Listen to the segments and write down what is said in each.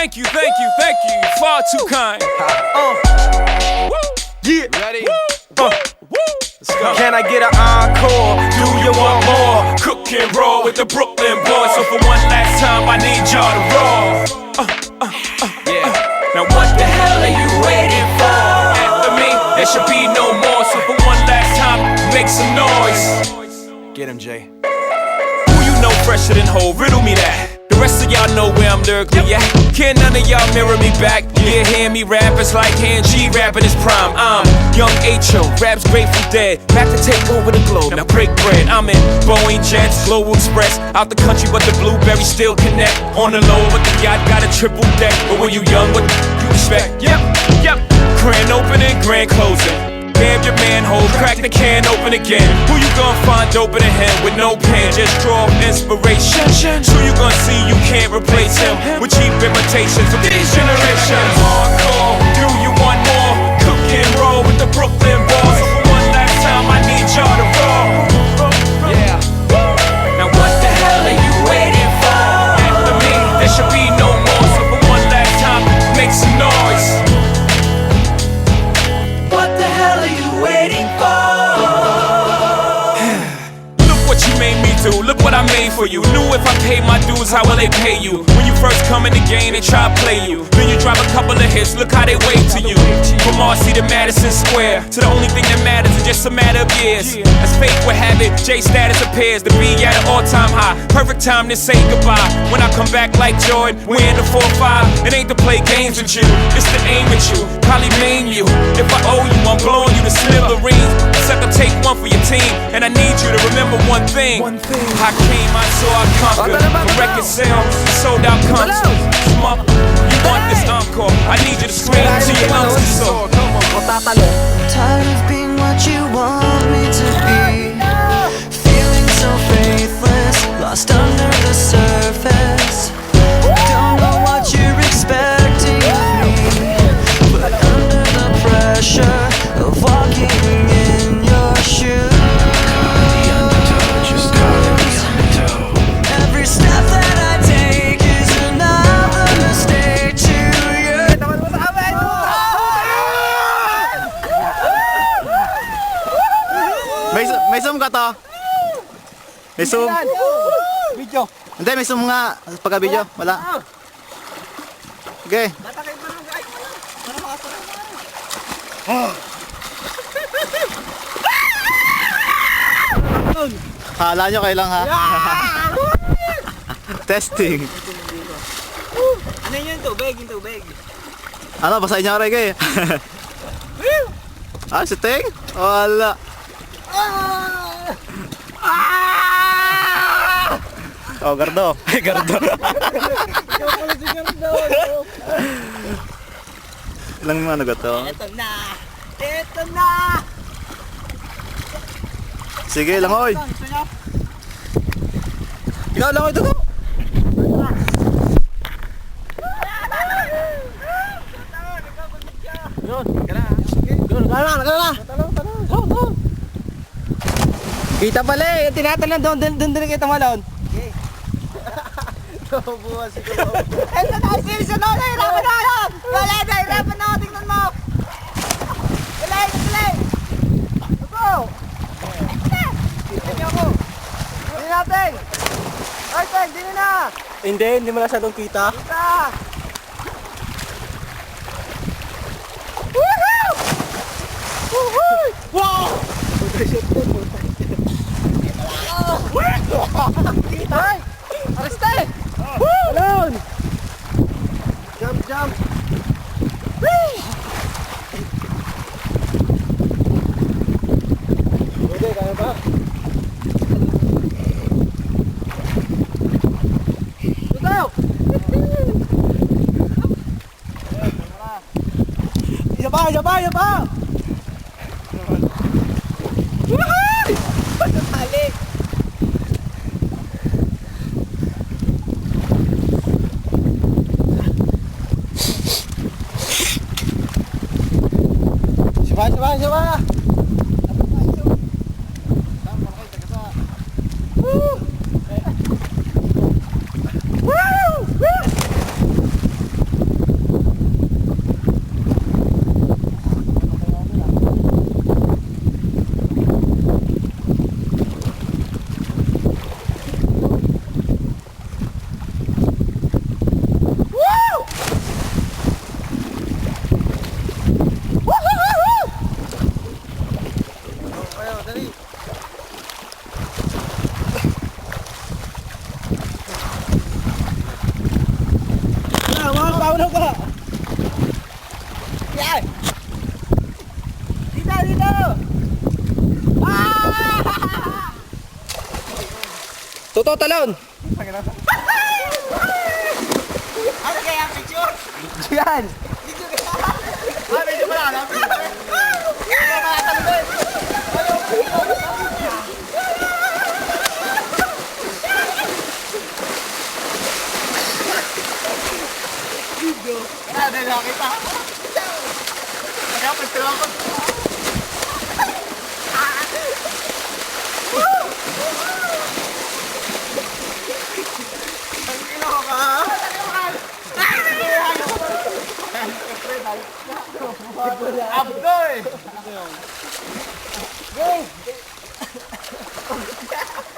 Thank you, far too kind. Yeah. Ready? Let's go. Can I get an encore? Do you want more? Cook and roll with the Brooklyn boys. So for one last time, I need y'all to roll. Yeah. Now what the hell are you waiting for? After me, there should be no more. So for one last time, make some noise. Get him, Jay. Who you know fresher than Ho? Riddle me that. The rest of y'all know where I'm lyrically at. Can none of y'all mirror me back? Yeah, hear me rap, it's like hearing G rap in his prime. I'm young H.O., raps Grateful Dead. Back to take over the globe, now break bread. I'm in Boeing Jets, Global Express. Out the country, but the blueberries still connect. On the low, but the yacht got a triple deck. But when you young, what you expect? Yep. Grand opening, grand closing. Damn your manhole, crack the can open again. Who you gonna find open in him with no pen? Just draw inspiration. Who you gonna see you can't replace him with cheap imitations of these generations? Hardcore, do you want more? Cook and roll with the Brooklyn boys. So for one last time, I need y'all to roll. Yeah. Now what the hell are you waiting for? After me, there should be no more. So for one last time, make some noise. Look what I made for you. Knew if I paid my dues, how will they pay you? When you first come in the game, they try to play you. Then you drop a couple of hits, look how they wave to you. From Marcy to Madison Square, to the only thing that matters is just a matter of years. As fate would have it, J status appears to be at an all-time high. Perfect time to say goodbye. When I come back like Jordan, we're in the 4-5. It ain't to play games with you, it's to aim at you, probably maim you. If I owe you, I'm blowing you to smithereens. Sucker, take one for your team, and I need you to remember one thing. I came, I saw, I conquered. The record sales, sold out concerts. Smart, you want this encore? I need you to scream to your lungs and soul. Tired of being what you want me to be. Feeling so faithless, lost under the surface. Don't know what you're expecting of me, but under the pressure of walking in your shoes. May zoom ka to? May zoom? Video. Hindi, may zoom nga. Pagka-video, wala. Okay. Hala nyo kayo lang ha. Testing. Ano yun? Tubig, yung tubig. Ano, basahin nyo Reggae. Ah, si Ting? Wala. Oh, Gardo. Gardo. Ilang ano ga to? Ito na! Ito na! Sige lang, oy. Ikaw lang, oy, ito. Yun, gana. Kita pala eh, tinatalon doon din kita malon. Okay. Buwas ikaw. Ito na, season na, hirapan na yan! Wala na, hirapan na, tingnan mo! Galay! Go! Tingnan mo! Hindi natin! Ay, Teng, hindi na! Hindi mo masyadong kita. Kita! Woohoo! Woohoo! Wow! Kita! Ariste! Alon! Jump! Woo! Pwede, kaya ba? Tutaw! Isa pa! Woohoo! Balik! Siapa? Nahulog ka. Yan. Dito, dito. Ah! Totoo talon! Ano kaya picture? Yan. Video kaya. Ah, medyo pala. Ano nakita? Kapag tulong ko. Ang ino ka. Abdoy!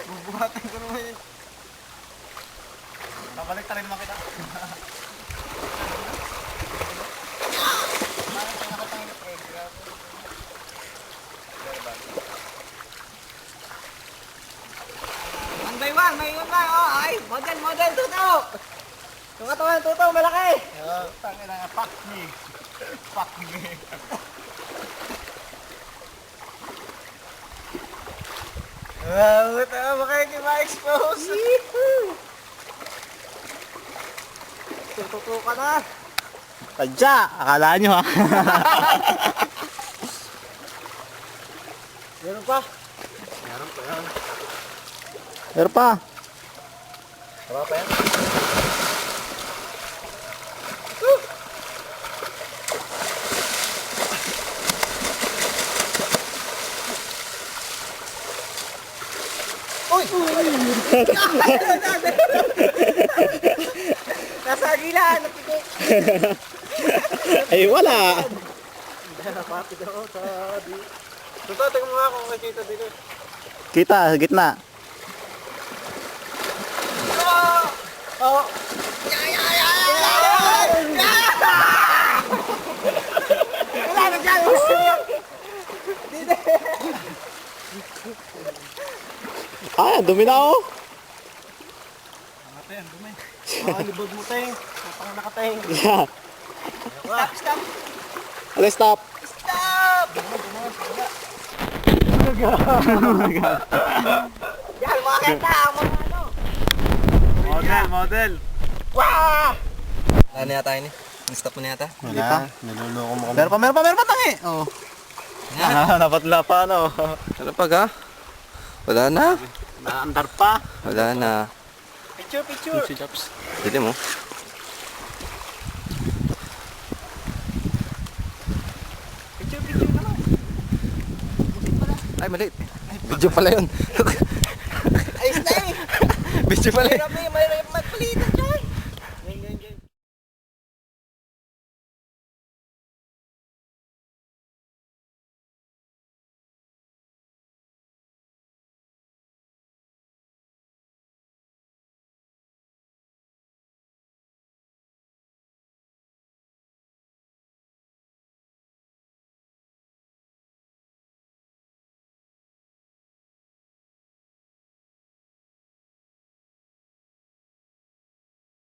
Bubuhatan ko naman yun. Babalik tayo naman kita. One by one, may iwan na. Oh, ay, model, tutok! Yung katawan, tutok, malaki! Tangin na, fuck me. Fuck me. Wow, ito, makikima-expose. Tutok ka na. Tadya! Akala nyo ha? Meron pa. Meron pa. Wala pa yan. Uy! Nasa agila, napikit. Ay wala! Napati daw sa di. Totoo, tingnan mo nga kung makikita dito. Kita, sa gitna. Oo. Wala na dyan! Ah, dumi na oh! Ate, ang dumi. Libod mo, Teng. Pang nakateng. Yeah. Stop, stop! Let's stop! Stop! Yan, mga kenta, mga ano. Model! Wah! Ano yata yun eh? Stop mo na yata? Wala. Niluloko mo kami. Meron pa tangi! Oh. Napatla pa no. Ano pa ga? Wala na. Naandar pa. Wala na. Picture, picture. Si Chops. Pwede mo. Picture, picture naman. Ay, mali. Video pala yun. Ayos na eh. Video pala eh. May magpalitan